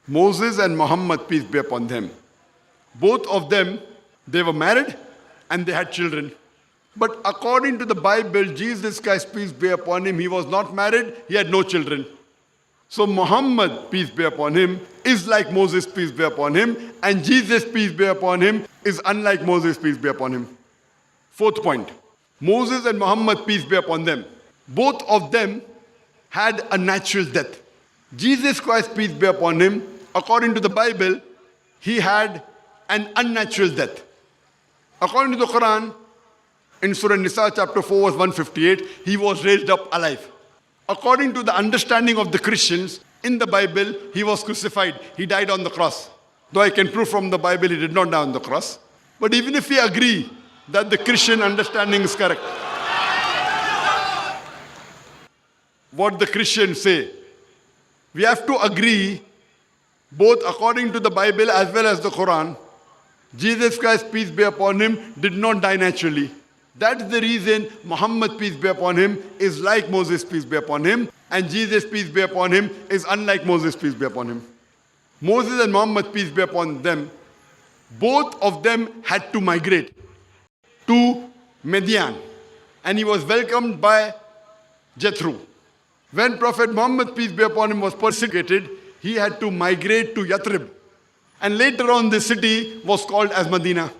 Moses and Muhammad, peace be upon them. Both of them, they were married and they had children. But according to the Bible, Jesus Christ, peace be upon him, he was not married, he had no children. So Muhammad, peace be upon him, is like Moses, peace be upon him, and Jesus, peace be upon him, is unlike Moses, peace be upon him. Fourth point, Moses and Muhammad, peace be upon them, both of them had a natural death. Jesus Christ, peace be upon him, according to the Bible, he had an unnatural death. According to the Quran, in Surah Nisa chapter 4 verse 158, he was raised up alive. According to the understanding of the Christians, in the Bible, he was crucified. He died on the cross. Though I can prove from the Bible he did not die on the cross. But even if we agree that the Christian understanding is correct, what the Christians say, we have to agree, both according to the Bible as well as the Quran, Jesus Christ, peace be upon him, did not die naturally. That's the reason Muhammad, peace be upon him, is like Moses, peace be upon him, and Jesus, peace be upon him, is unlike Moses, peace be upon him. Moses and Muhammad, peace be upon them, both of them had to migrate to Midian, and he was welcomed by Jethro. When Prophet Muhammad, peace be upon him, was persecuted, he had to migrate to Yathrib, and later on the city was called as Medina.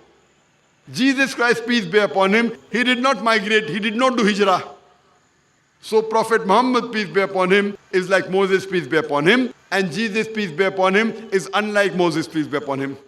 Jesus Christ, peace be upon him, he did not migrate, he did not do hijrah. So Prophet Muhammad, peace be upon him, is like Moses, peace be upon him, and Jesus, peace be upon him, is unlike Moses, peace be upon him.